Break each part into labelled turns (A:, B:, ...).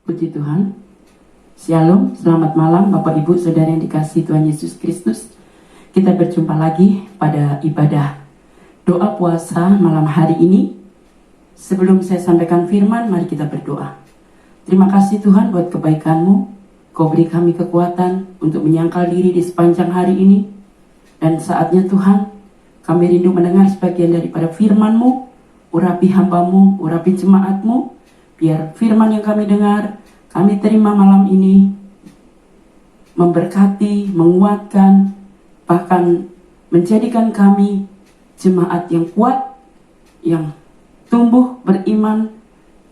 A: Puji Tuhan. Shalom, selamat malam Bapak Ibu Saudara yang dikasihi Tuhan Yesus Kristus. Kita berjumpa lagi pada ibadah doa puasa malam hari ini. Sebelum saya sampaikan firman, mari kita berdoa. Terima kasih Tuhan buat kebaikan-Mu. Kau beri kami kekuatan untuk menyangkal diri di sepanjang hari ini. Dan saatnya Tuhan, kami rindu mendengar sebagian daripada firman-Mu. Urapi hamba-Mu, urapi jemaat-Mu. Biar firman yang kami dengar, kami terima malam ini memberkati, menguatkan, bahkan menjadikan kami jemaat yang kuat, yang tumbuh beriman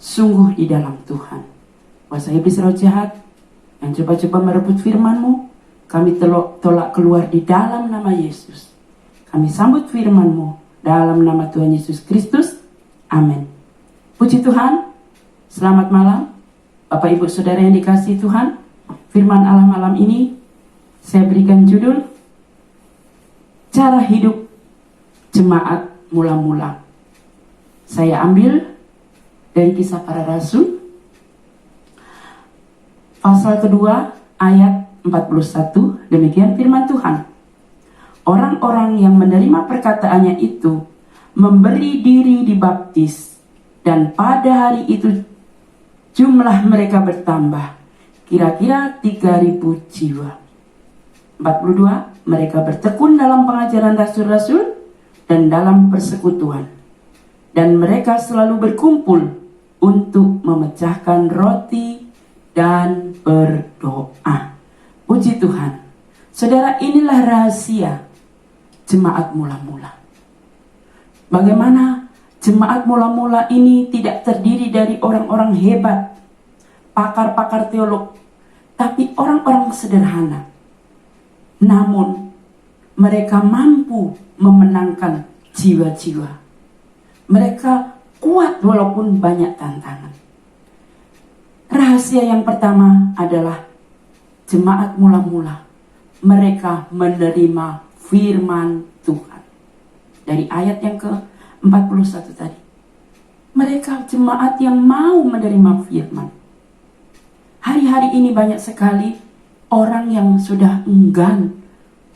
A: sungguh di dalam Tuhan. Kuasa iblis roh jahat yang coba-coba merebut firman-Mu, kami tolak keluar di dalam nama Yesus. Kami sambut firman-Mu dalam nama Tuhan Yesus Kristus. Amin. Puji Tuhan. Selamat malam, Bapak Ibu Saudara yang dikasihi Tuhan. Firman Allah malam ini saya berikan judul Cara Hidup Jemaat Mula-Mula. Saya ambil dari Kisah Para Rasul, pasal kedua ayat 41. Demikian firman Tuhan. Orang-orang yang menerima perkataannya itu memberi diri dibaptis, dan pada hari itu jumlah mereka bertambah, kira-kira 3.000 jiwa. 42, mereka bertekun dalam pengajaran rasul-rasul dan dalam persekutuan. Dan mereka selalu berkumpul untuk memecahkan roti dan berdoa. Puji Tuhan. Saudara, inilah rahasia jemaat mula-mula. Bagaimana jemaat mula-mula ini tidak terdiri dari orang-orang hebat, pakar-pakar teolog, tapi orang-orang sederhana. Namun, mereka mampu memenangkan jiwa-jiwa. Mereka kuat walaupun banyak tantangan. Rahasia yang pertama adalah jemaat mula-mula. Mereka menerima firman Tuhan. Dari ayat yang ke-41 tadi. Mereka jemaat yang mau menerima firman. Hari-hari ini banyak sekali orang yang sudah enggan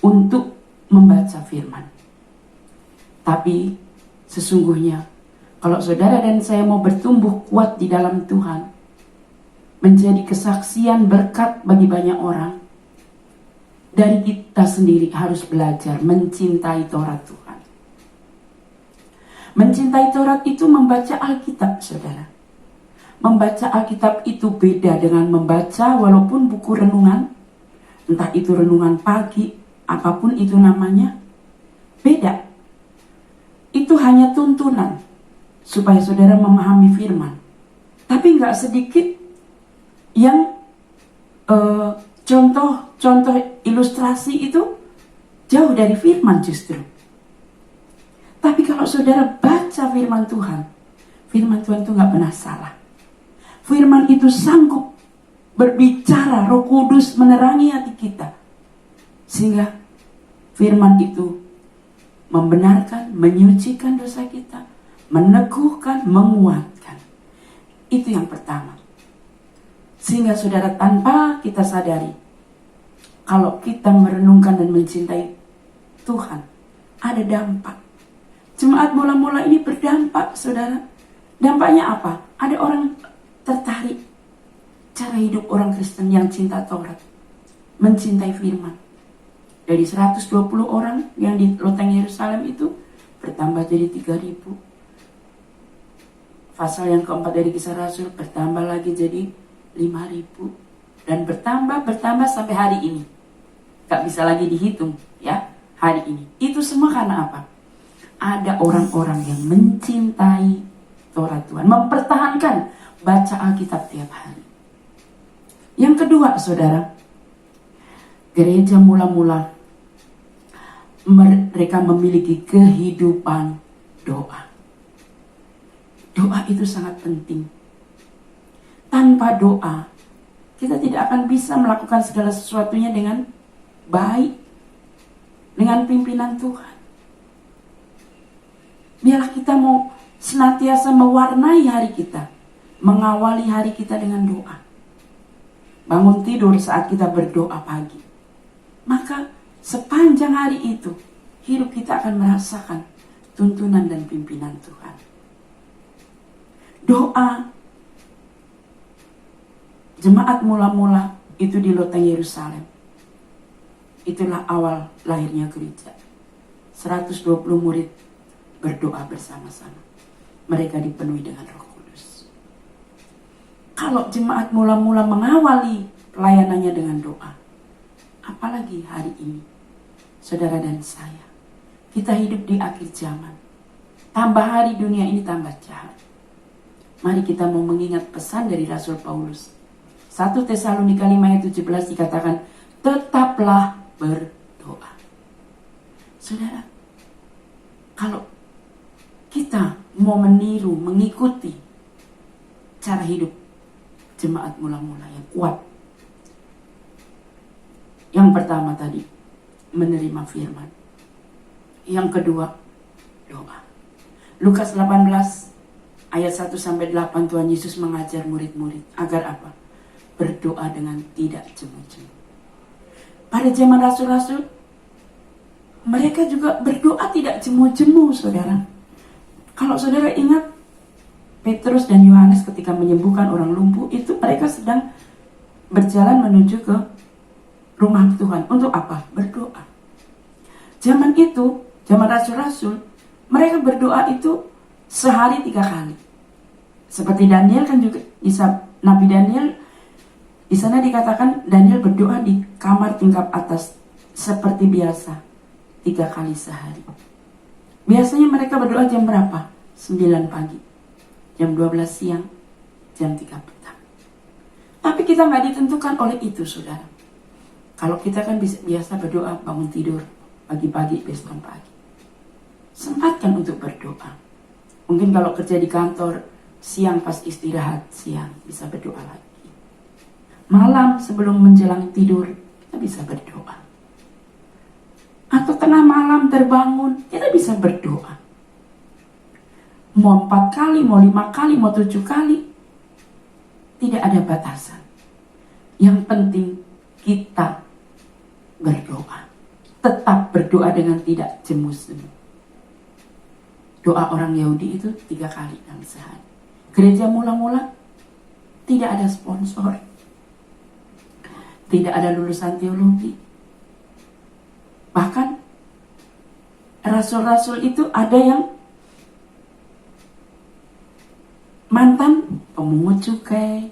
A: untuk membaca firman. Tapi sesungguhnya kalau saudara dan saya mau bertumbuh kuat di dalam Tuhan, menjadi kesaksian berkat bagi banyak orang, dari kita sendiri harus belajar mencintai Taurat Tuhan. Mencintai Taurat itu membaca Alkitab, saudara. Membaca Alkitab itu beda dengan membaca walaupun buku renungan. Entah itu renungan pagi, apapun itu namanya. Beda. Itu hanya tuntunan supaya saudara memahami firman. Tapi gak sedikit yang contoh ilustrasi itu jauh dari firman justru. Tapi kalau saudara baca firman Tuhan itu gak pernah salah. Firman itu sanggup berbicara, Roh Kudus menerangi hati kita. Sehingga firman itu membenarkan, menyucikan dosa kita, meneguhkan, menguatkan. Itu yang pertama. Sehingga saudara tanpa kita sadari, kalau kita merenungkan dan mencintai Tuhan, ada dampak. Jemaat mula-mula ini berdampak, saudara. Dampaknya apa? Ada orang tertarik cara hidup orang Kristen yang cinta Taurat, mencintai firman. Dari 120 orang yang di loteng Yerusalem itu bertambah jadi 3.000. Pasal yang keempat dari Kisah Rasul bertambah lagi jadi 5.000. Dan bertambah sampai hari ini. Gak bisa lagi dihitung ya, hari ini. Itu semua karena apa? Ada orang-orang yang mencintai Taurat Tuhan, mempertahankan baca Alkitab tiap hari. Yang kedua, saudara, gereja mula-mula mereka memiliki kehidupan doa. Doa itu sangat penting. Tanpa doa, kita tidak akan bisa melakukan segala sesuatunya dengan baik, dengan pimpinan Tuhan. Biarlah kita mau senantiasa mewarnai hari kita, mengawali hari kita dengan doa. bangun tidur saat kita berdoa pagi, maka sepanjang hari itu hidup kita akan merasakan tuntunan dan pimpinan Tuhan. Doa jemaat mula-mula itu di loteng Yerusalem, itulah awal lahirnya gereja. 120 murid berdoa bersama-sama. Mereka dipenuhi dengan Roh Kudus. Kalau jemaat mula-mula mengawali pelayanannya dengan doa, apalagi hari ini, saudara dan saya, kita hidup di akhir zaman. Tambah hari dunia ini tambah jahat. Mari kita mau mengingat pesan dari Rasul Paulus. 1 Tesalonika 5 ayat 17 dikatakan, tetaplah berdoa. Saudara, kalau kita mau meniru, mengikuti cara hidup jemaat mula-mula yang kuat, yang pertama tadi, menerima firman. Yang kedua, doa. Lukas 18 ayat 1-8, Tuhan Yesus mengajar murid-murid agar apa? Berdoa dengan tidak jemu-jemu. Pada zaman rasul-rasul, mereka juga berdoa tidak jemu-jemu, saudara. Kalau saudara ingat, Petrus dan Yohanes ketika menyembuhkan orang lumpuh, itu mereka sedang berjalan menuju ke rumah Tuhan. Untuk apa? Berdoa. Zaman itu, zaman rasul-rasul, mereka berdoa itu sehari 3 kali. Seperti Daniel kan juga, Nabi Daniel, di sana dikatakan Daniel berdoa di kamar tingkap atas seperti biasa 3 kali sehari. Biasanya mereka berdoa jam berapa? 9 pagi, jam 12 siang, jam 3 petang. Tapi kita nggak ditentukan oleh itu, saudara. Kalau kita kan biasa berdoa bangun tidur pagi-pagi, besok pagi. Sempatkan untuk berdoa. Mungkin kalau kerja di kantor, siang pas istirahat, siang bisa berdoa lagi. Malam sebelum menjelang tidur, kita bisa berdoa. Atau tengah malam terbangun, kita bisa berdoa. Mau 4 kali, mau 5 kali, mau 7 kali, tidak ada batasan. Yang penting kita berdoa. Tetap berdoa dengan tidak jemu-jemu. Doa orang Yahudi itu 3 kali dalam sehari. Gereja mula-mula tidak ada sponsor, tidak ada lulusan teologi. Bahkan rasul-rasul itu ada yang mantan pemungut cukai,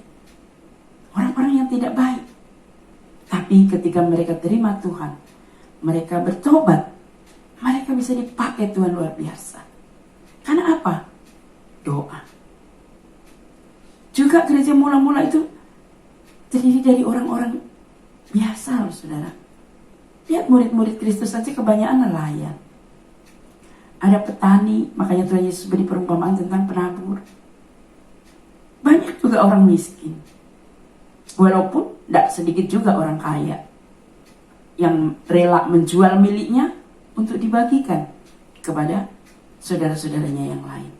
A: orang-orang yang tidak baik. Tapi ketika mereka terima Tuhan, mereka bertobat, mereka bisa dipakai Tuhan luar biasa. Karena apa? Doa. Juga gereja mula-mula itu terdiri dari orang-orang biasa, loh, saudara. Lihat murid-murid Kristus saja kebanyakan nelayan. Ada petani, makanya Tuhan Yesus beri perumpamaan tentang penabur. Banyak juga orang miskin. Walaupun tidak sedikit juga orang kaya yang rela menjual miliknya untuk dibagikan kepada saudara-saudaranya yang lain.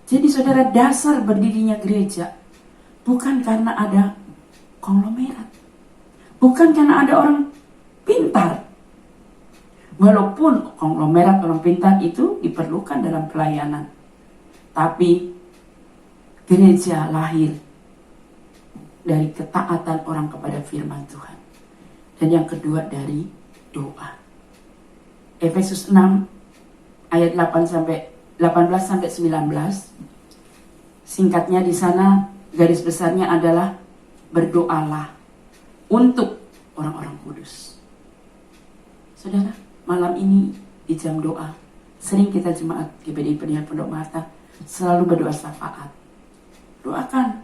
A: Jadi saudara, dasar berdirinya gereja bukan karena ada konglomerat, bukan karena ada orang pintar. Walaupun konglomerat orang pintar itu diperlukan dalam pelayanan, tapi gereja lahir dari ketaatan orang kepada firman Tuhan. Dan yang kedua dari doa. Efesus 6 ayat 18-19. Singkatnya di sana garis besarnya adalah berdoalah untuk orang-orang kudus. Saudara, malam ini di jam doa, sering kita jemaat GPDI Pendidikan Pondok Mata selalu berdoa syafaat. Doakan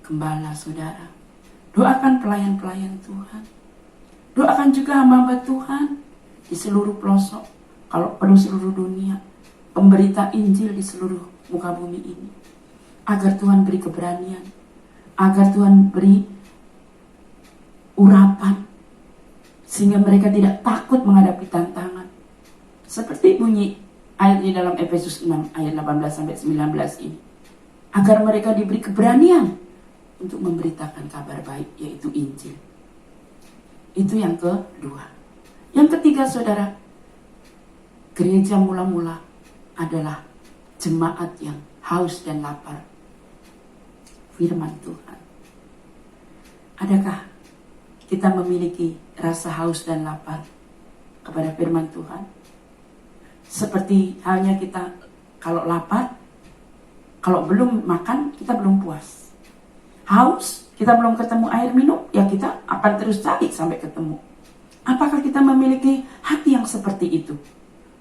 A: gembala saudara, doakan pelayan-pelayan Tuhan, doakan juga hamba-hamba Tuhan di seluruh pelosok, kalau perlu seluruh dunia, pemberita Injil di seluruh muka bumi ini, agar Tuhan beri keberanian, agar Tuhan beri urapan, sehingga mereka tidak takut menghadapi tantangan. Seperti bunyi ayat di dalam Efesus 6 ayat 18-19 ini. Agar mereka diberi keberanian untuk memberitakan kabar baik, yaitu Injil. Itu yang kedua. Yang ketiga, saudara, gereja mula-mula adalah jemaat yang haus dan lapar firman Tuhan. Adakah kita memiliki rasa haus dan lapar kepada firman Tuhan? Seperti halnya kita kalau lapar, kalau belum makan kita belum puas. Haus, kita belum ketemu air minum, ya kita akan terus cari sampai ketemu. Apakah kita memiliki hati yang seperti itu?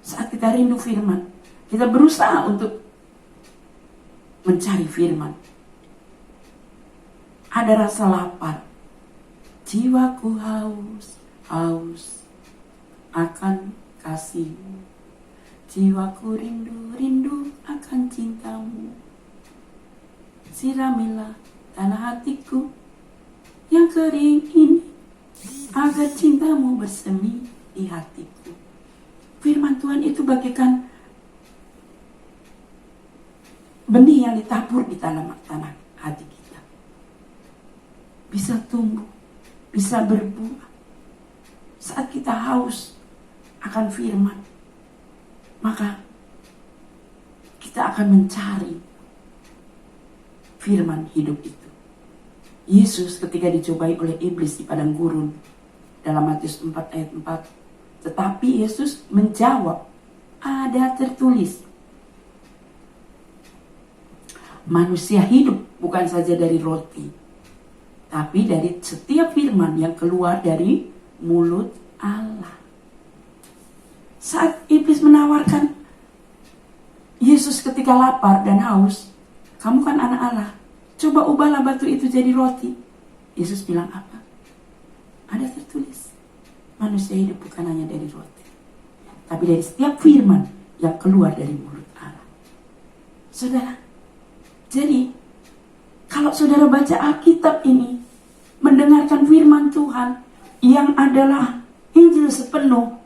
A: Saat kita rindu firman, kita berusaha untuk mencari firman. Ada rasa lapar. Jiwaku haus, haus akan kasih-Mu. Jiwaku rindu, rindu akan cinta-Mu. Siramilah tanah hatiku yang kering ini, agar cinta-Mu bersemi di hatiku. Firman Tuhan itu bagaikan benih yang ditabur di tanah hati kita. Bisa tumbuh, bisa berbuah. Saat kita haus akan firman, maka kita akan mencari firman hidup itu. Yesus ketika dicobai oleh iblis di padang gurun, dalam Matius 4 ayat 4, tetapi Yesus menjawab, ada tertulis, manusia hidup bukan saja dari roti, tapi dari setiap firman yang keluar dari mulut Allah. Saat iblis menawarkan Yesus ketika lapar dan haus, kamu kan anak Allah, coba ubahlah batu itu jadi roti. Yesus bilang apa? Ada tertulis, manusia hidup bukan hanya dari roti, tapi dari setiap firman yang keluar dari mulut Allah. Saudara, jadi kalau saudara baca Alkitab ini, mendengarkan firman Tuhan yang adalah Injil sepenuh,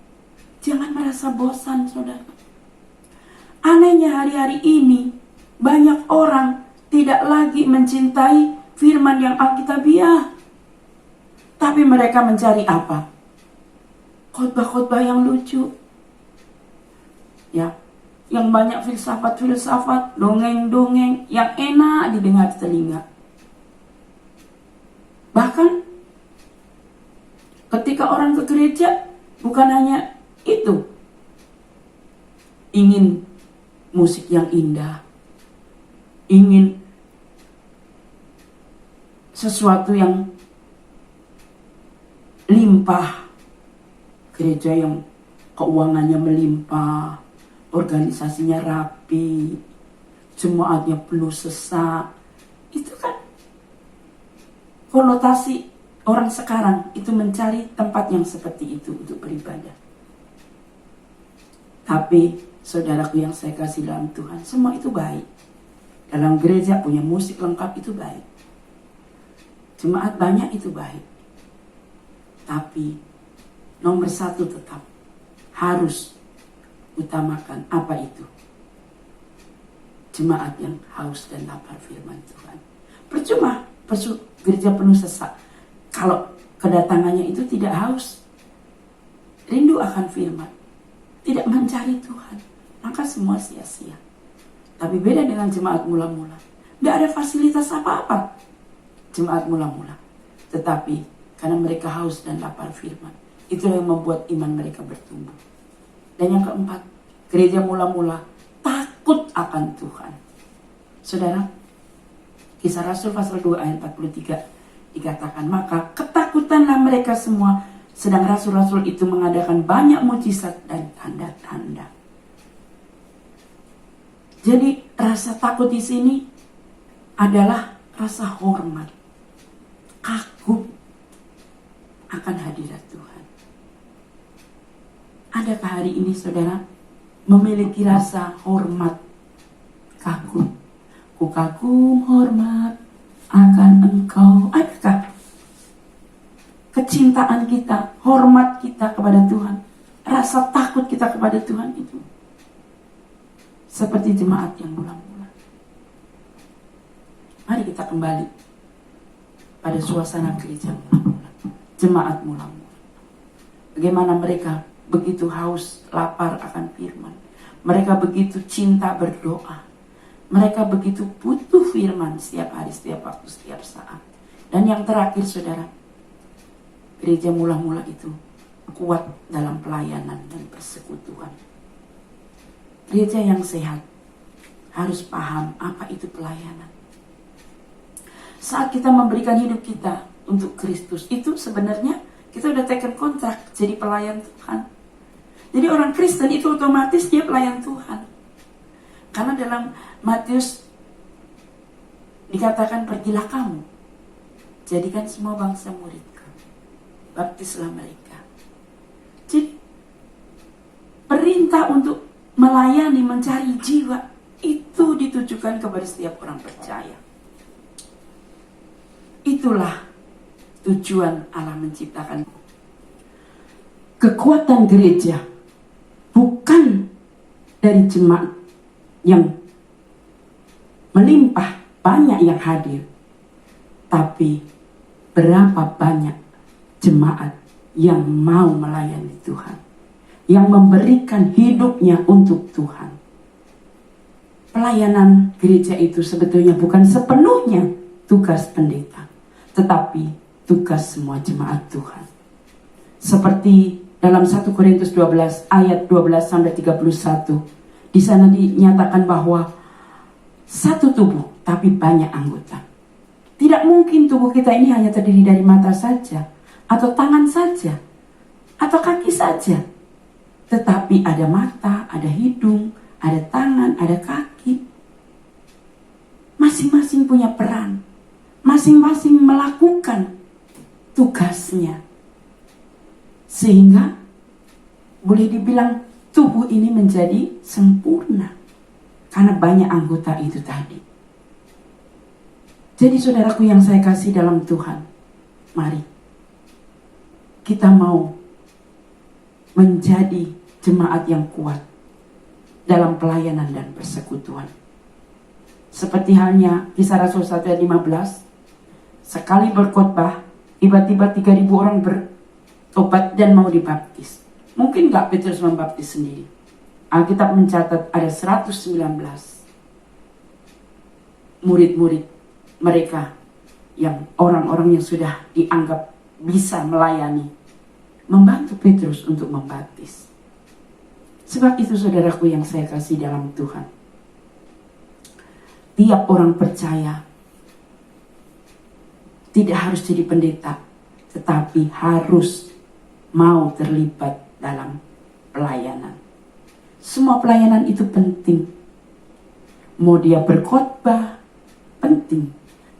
A: jangan merasa bosan, saudara. Anehnya hari-hari ini banyak orang tidak lagi mencintai firman yang Alkitabiah, tapi mereka mencari apa? Khotbah-khotbah yang lucu, ya, yang banyak filsafat-filsafat, dongeng-dongeng yang enak didengar telinga. Bahkan ketika orang ke gereja, bukan hanya itu, ingin musik yang indah, ingin sesuatu yang limpah, gereja yang keuangannya melimpah, organisasinya rapi, jemaatnya penuh sesak. Itu kan konotasi orang sekarang itu mencari tempat yang seperti itu untuk beribadah. Tapi saudaraku yang saya kasih dalam Tuhan, semua itu baik. Dalam gereja punya musik lengkap itu baik, jemaat banyak itu baik. Tapi nomor satu tetap harus utamakan apa itu? Jemaat yang haus dan lapar firman Tuhan. Percuma gereja penuh sesak kalau kedatangannya itu tidak haus, rindu akan firman, tidak mencari Tuhan, maka semua sia-sia. Tapi beda dengan jemaat mula-mula, tidak ada fasilitas apa-apa jemaat mula-mula, tetapi karena mereka haus dan lapar firman, itulah yang membuat iman mereka bertumbuh. Dan yang keempat, gereja mula-mula takut akan Tuhan. Saudara, Kisah Rasul pasal 2 ayat 43 dikatakan, maka ketakutanlah mereka semua, sedang rasul-rasul itu mengadakan banyak mujizat dan tanda-tanda. Jadi rasa takut di sini adalah rasa hormat, kagum akan hadirat Tuhan. Adakah hari ini saudara memiliki rasa hormat, kagum? Ku kagum hormat akan Engkau. Adakah kecintaan kita, hormat kita kepada Tuhan, rasa takut kita kepada Tuhan itu seperti jemaat yang mula-mula? Mari kita kembali pada suasana gereja mula-mula, jemaat mula-mula. Bagaimana mereka begitu haus, lapar akan firman. Mereka begitu cinta berdoa. Mereka begitu butuh firman setiap hari, setiap waktu, setiap saat. Dan yang terakhir saudara, gereja mula-mula itu kuat dalam pelayanan dan persekutuan. Gereja yang sehat harus paham apa itu pelayanan. Saat kita memberikan hidup kita untuk Kristus, itu sebenarnya kita udah taken kontrak jadi pelayan Tuhan. Jadi orang Kristen itu otomatis dia pelayan Tuhan. Karena dalam Matius dikatakan, pergilah kamu, jadikan semua bangsa muridku, baptislah mereka. Jadi perintah untuk melayani, mencari jiwa, itu ditujukan kepada setiap orang percaya. Itulah tujuan Allah menciptakan. Kekuatan gereja bukan dari jemaat yang melimpah, banyak yang hadir, tapi berapa banyak jemaat yang mau melayani Tuhan, yang memberikan hidupnya untuk Tuhan. Pelayanan gereja itu sebetulnya bukan sepenuhnya tugas pendeta, tetapi tugas semua jemaat Tuhan. Seperti dalam 1 Korintus 12 ayat 12-31, di sana dinyatakan bahwa satu tubuh tapi banyak anggota. Tidak mungkin tubuh kita ini hanya terdiri dari mata saja, atau tangan saja, atau kaki saja. Tetapi ada mata, ada hidung, ada tangan, ada kaki. Masing-masing punya peran. Masing-masing melakukan tugasnya. Sehingga boleh dibilang tubuh ini menjadi sempurna. Karena banyak anggota itu tadi. Jadi saudaraku yang saya kasih dalam Tuhan, mari kita mau menjadi jemaat yang kuat dalam pelayanan dan persekutuan. Seperti halnya Kisah Rasul 1 ayat 15, sekali berkhotbah, tiba-tiba 3.000 orang bertobat dan mau dibaptis. Mungkin gak Petrus membaptis sendiri. Alkitab mencatat ada 119 murid-murid mereka, yang orang-orang yang sudah dianggap bisa melayani, membantu Petrus untuk membaptis. Sebab itu saudaraku yang saya kasih dalam Tuhan, tiap orang percaya tidak harus jadi pendeta, tetapi harus mau terlibat dalam pelayanan. Semua pelayanan itu penting. Mau dia berkhotbah, penting.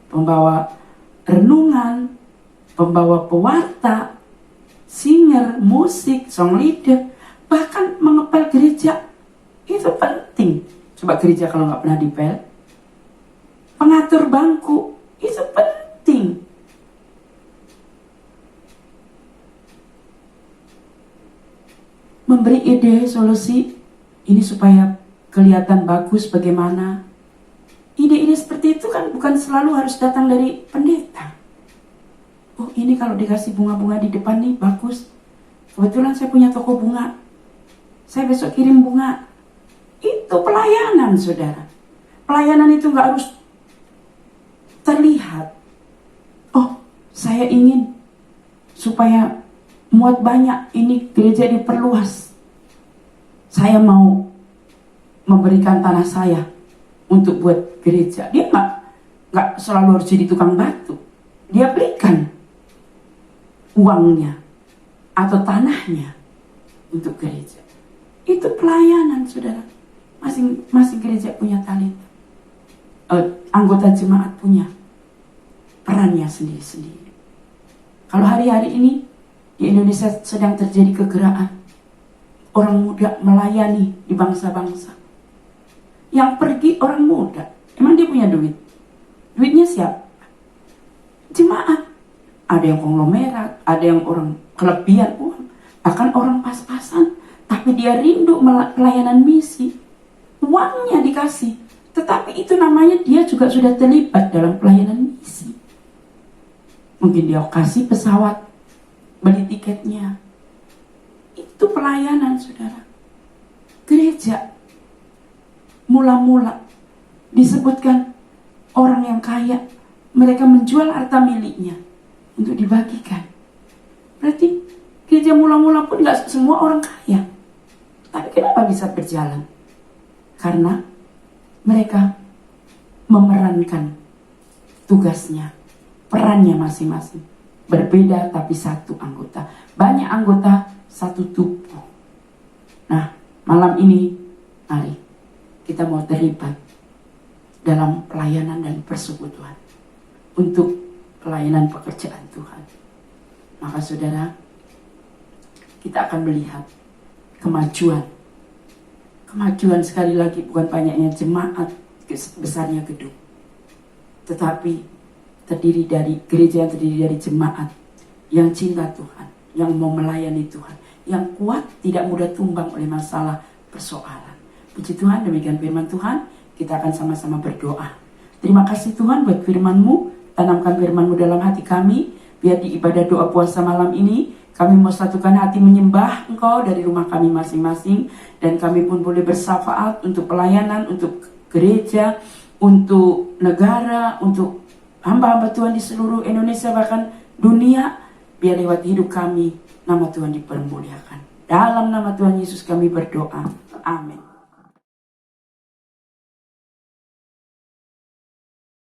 A: Pembawa renungan, pembawa pewarta, singer, musik, song leader, bahkan mengepel gereja, itu penting. Coba gereja kalau nggak pernah dipel. Pengatur bangku, itu penting. Memberi ide, solusi, ini supaya kelihatan bagus bagaimana. Ide-ide seperti itu kan bukan selalu harus datang dari pendeta. Oh, ini kalau dikasih bunga-bunga di depan nih bagus. Kebetulan saya punya toko bunga, saya besok kirim bunga. Itu pelayanan, saudara. Pelayanan itu gak harus terlihat. Oh, saya ingin supaya muat banyak, ini gereja diperluas. Saya mau memberikan tanah saya untuk buat gereja. Dia nggak selalu harus jadi tukang batu. Dia berikan uangnya atau tanahnya untuk gereja. Itu pelayanan, saudara. Masing gereja punya talenta. Anggota jemaat punya perannya sendiri-sendiri. Kalau hari-hari ini di Indonesia sedang terjadi kegerakan, orang muda melayani di bangsa-bangsa. Yang pergi orang muda. Emang dia punya duit? Duitnya siapa? Jemaat. Ada yang konglomerat, ada yang orang kelebihan uang, bahkan orang pas-pasan, tapi dia rindu pelayanan misi. Uangnya dikasih, tetapi itu namanya dia juga sudah terlibat dalam pelayanan misi. Mungkin dia kasih pesawat, beli tiketnya. Itu pelayanan, saudara. Gereja mula-mula disebutkan orang yang kaya, mereka menjual harta miliknya untuk dibagikan. Berarti gereja mula-mula pun gak semua orang kaya. Tapi kenapa bisa berjalan? Karena mereka memerankan tugasnya, perannya masing-masing. Berbeda tapi satu anggota. Banyak anggota, satu tubuh. Nah, malam ini, mari kita mau terlibat dalam pelayanan dan persekutuan untuk pelayanan pekerjaan Tuhan. Maka saudara, kita akan melihat kemajuan. Kemajuan sekali lagi bukan banyaknya jemaat, besarnya gedung, tetapi terdiri dari gereja yang terdiri dari jemaat yang cinta Tuhan, yang mau melayani Tuhan, yang kuat, tidak mudah tumbang oleh masalah persoalan. Puji Tuhan, demikian firman Tuhan. Kita akan sama-sama berdoa. Terima kasih Tuhan buat firman-Mu. Tanamkan firman-Mu dalam hati kami. Biar di ibadah doa puasa malam ini kami mau satukan hati menyembah Engkau dari rumah kami masing-masing. Dan kami pun boleh bersyafaat untuk pelayanan, untuk gereja, untuk negara, untuk hamba-hamba Tuhan di seluruh Indonesia, bahkan dunia. Biar lewat hidup kami, nama Tuhan dipermuliakan. Dalam nama Tuhan Yesus kami berdoa. Amin.